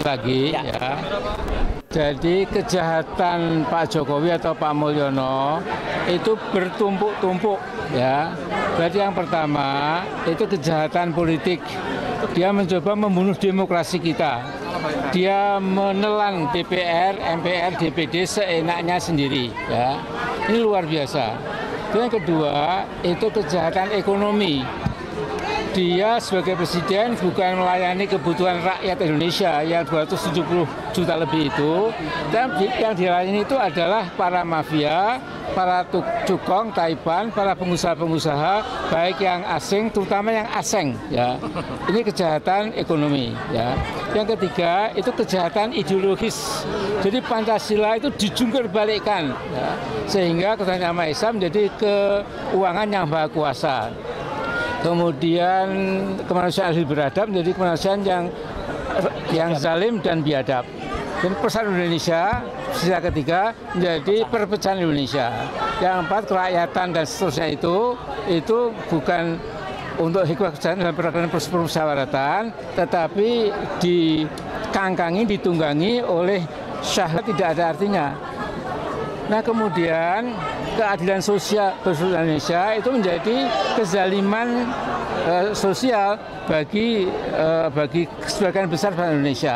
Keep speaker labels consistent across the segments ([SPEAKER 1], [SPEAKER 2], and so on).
[SPEAKER 1] lagi ya. Jadi kejahatan Pak Jokowi atau Pak Mulyono itu bertumpuk-tumpuk ya. Berarti yang pertama itu kejahatan politik. Dia mencoba membunuh demokrasi kita. Dia menelan DPR, MPR, DPD seenaknya sendiri ya. Ini luar biasa. Dan yang kedua itu kejahatan ekonomi. Dia sebagai presiden bukan melayani kebutuhan rakyat Indonesia yang 270 juta lebih itu, dan yang dilayani itu adalah para mafia, para cukong, taipan, para pengusaha-pengusaha, baik yang asing, terutama yang asing. Ya, ini kejahatan ekonomi. Ya, yang ketiga itu kejahatan ideologis. Jadi Pancasila itu dijungkir-balikkan, ya, sehingga kesannya nama Islam menjadi keuangan yang maha kuasa. Kemudian kemanusiaan adil beradab menjadi kemanusiaan yang zalim dan biadab. Dan persatuan Indonesia, sisa ketiga menjadi perpecahan Indonesia. Yang empat kerakyatan dan seterusnya itu bukan untuk hikmah kesejahteraan dalam peradaban permusyawaratan, tetapi dikangkangi, ditunggangi oleh syahadat tidak ada artinya. Nah kemudian keadilan sosial bersosial Indonesia itu menjadi kezaliman sosial bagi sebagian besar bangsa Indonesia.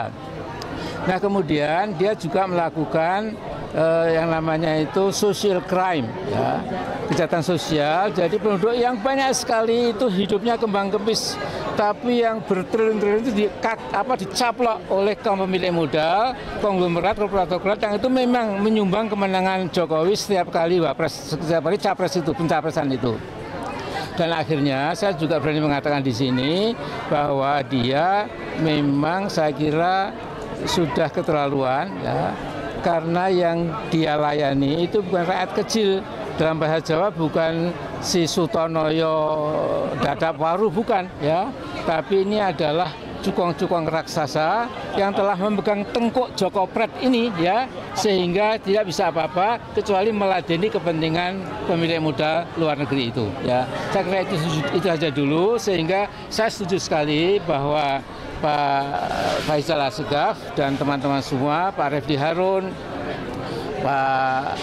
[SPEAKER 1] Nah kemudian dia juga melakukan yang namanya itu social crime, ya, kejahatan sosial. Jadi penduduk yang banyak sekali itu hidupnya kembang kempis, tapi yang bertriliun-triliun itu dicaplok oleh kaum pemilik modal, konglomerat, korporat yang itu memang menyumbang kemenangan Jokowi setiap kali capres itu, pencapresan itu. Dan akhirnya saya juga berani mengatakan di sini bahwa dia memang saya kira sudah keterlaluan, ya, karena yang dia layani itu bukan rakyat kecil. Dalam bahasa Jawa bukan si Sutonoyo Dadap Waru, bukan, ya, tapi ini adalah cukong-cukong raksasa yang telah memegang tengkuk Jokopret ini, ya, sehingga tidak bisa apa-apa kecuali meladeni kepentingan pemilik modal luar negeri itu, ya. Saya kira itu saja dulu, sehingga saya setuju sekali bahwa Pak Faisal Assegaf dan teman-teman semua, Pak Refdy Harun, Pak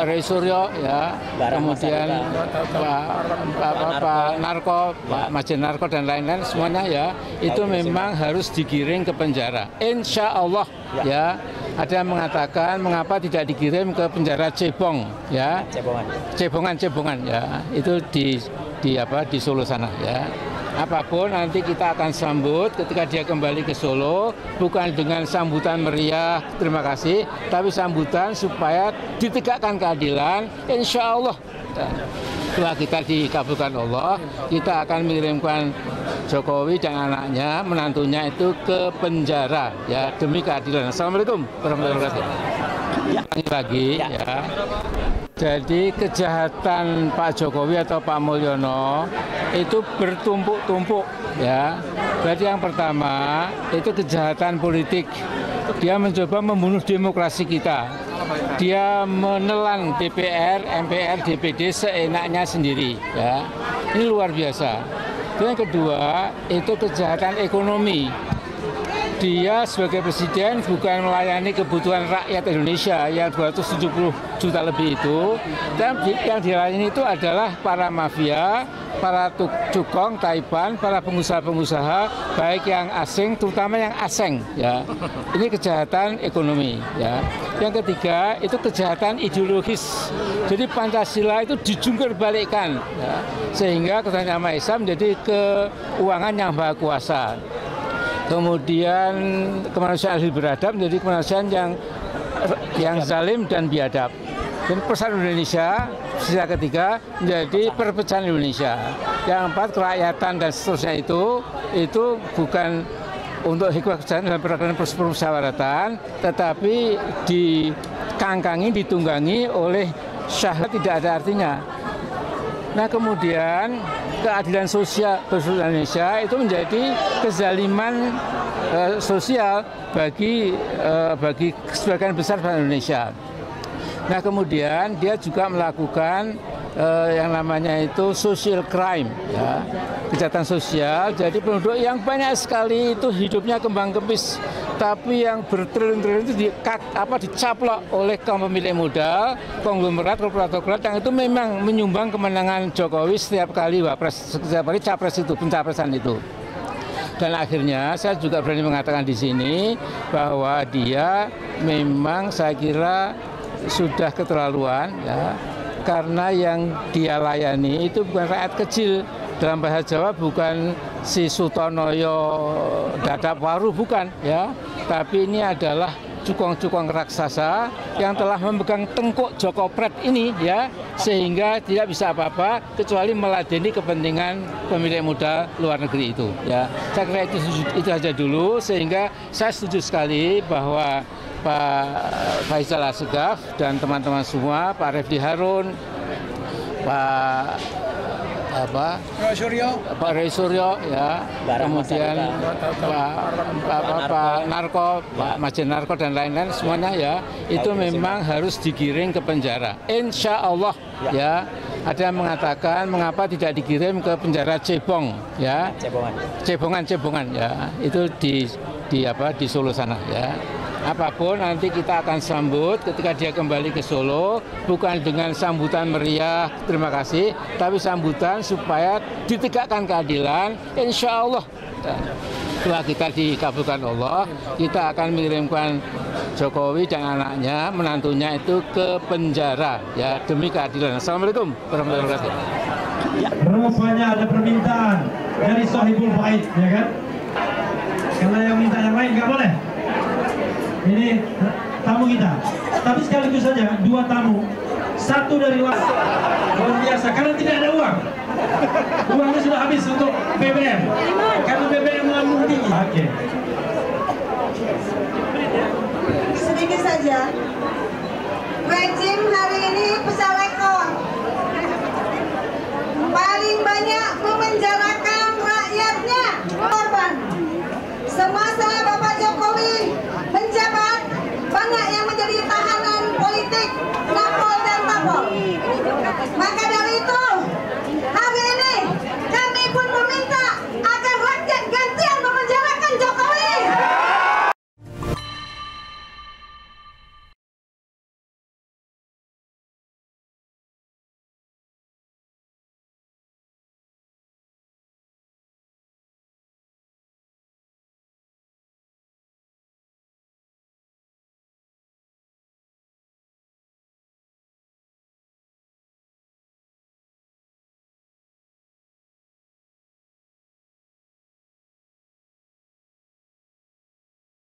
[SPEAKER 1] Roy Suryo, ya, kemudian Pak Narko, Pak Majen Narko dan lain-lain semuanya, ya, itu memang harus digiring ke penjara. Insya Allah, ya. Ada yang mengatakan mengapa tidak dikirim ke penjara Cebong, ya, Cebongan, ya, itu di Solo sana, ya. Apapun nanti kita akan sambut ketika dia kembali ke Solo, bukan dengan sambutan meriah, terima kasih, tapi sambutan supaya ditegakkan keadilan, insya Allah. Setelah kita dikabulkan Allah, kita akan mengirimkan Jokowi dan anaknya, menantunya itu ke penjara, ya, demi keadilan. Assalamualaikum warahmatullahi wabarakatuh. Lagi, ya. Jadi kejahatan Pak Jokowi atau Pak Mulyono itu bertumpuk-tumpuk, ya. Berarti yang pertama itu kejahatan politik. Dia mencoba membunuh demokrasi kita. Dia menelan DPR, MPR, DPD seenaknya sendiri, ya. Ini luar biasa. Dan yang kedua itu kejahatan ekonomi. Dia sebagai presiden bukan melayani kebutuhan rakyat Indonesia yang 270 juta lebih itu, dan yang dilayani itu adalah para mafia, para cukong, taipan, para pengusaha-pengusaha, baik yang asing, terutama yang asing, ya. Ini kejahatan ekonomi, ya. Yang ketiga itu kejahatan ideologis. Jadi Pancasila itu dijungkir-balikkan, ya, sehingga kesannya nama Islam menjadi keuangan yang maha kuasa. Kemudian kemanusiaan adil beradab menjadi kemanusiaan yang zalim dan biadab. Dan persatuan Indonesia, sisa ketiga menjadi perpecahan Indonesia. Yang empat kerakyatan dan seterusnya itu bukan untuk hikmah kesejahteraan dalam peradaban permusyawaratan, tetapi dikangkangi, ditunggangi oleh syahadat tidak ada artinya. Nah kemudian keadilan sosial bersosial Indonesia itu menjadi kezaliman sosial bagi sebagian besar bangsa Indonesia. Nah kemudian dia juga melakukan yang namanya itu social crime, ya, kejahatan sosial. Jadi penduduk yang banyak sekali itu hidupnya kembang kempis, tapi yang bertriliun-triliun itu dicaplok oleh kaum pemilik modal, konglomerat, korporat yang itu memang menyumbang kemenangan Jokowi setiap kali capres itu, pencapresan itu. Dan akhirnya saya juga berani mengatakan di sini bahwa dia memang saya kira sudah keterlaluan, ya, karena yang dia layani itu bukan rakyat kecil. Dalam bahasa Jawa bukan si Sutonoyo Dadap Waru, bukan, ya, tapi ini adalah cukong-cukong raksasa yang telah memegang tengkuk Jokopret ini, ya, sehingga tidak bisa apa-apa kecuali meladeni kepentingan pemilik modal luar negeri itu, ya. Saya kira itu saja dulu, sehingga saya setuju sekali bahwa Pak Faisal Assegaf dan teman-teman semua, Pak Refdy Harun, Pak Ray Suryo, ya, kemudian Pak Narko, Pak Majen Narko dan lain-lain semuanya, ya, itu memang harus digiring ke penjara. Insya Allah, ya. Ada yang mengatakan mengapa tidak dikirim ke penjara Cebong, ya, Cebongan, ya, itu di Solo sana, ya. Apapun nanti kita akan sambut ketika dia kembali ke Solo, bukan dengan sambutan meriah terima kasih, tapi sambutan supaya ditegakkan keadilan. Insya Allah doa kita dikabulkan Allah, kita akan mengirimkan Jokowi dan anaknya, menantunya itu ke penjara, ya, demi keadilan. Assalamualaikum warahmatullahi wabarakatuh.
[SPEAKER 2] Rupanya ada permintaan dari Sohibul Bait, ya kan? Kalau yang minta yang lain nggak boleh. Ini tamu kita, tapi sekaligus saja dua tamu, satu dari luar biasa karena tidak ada uang, uangnya sudah habis untuk BBM karena BBM melambung tinggi. Oke.
[SPEAKER 3] Sedikit saja, rejim hari ini pesawat paling banyak memenjarakan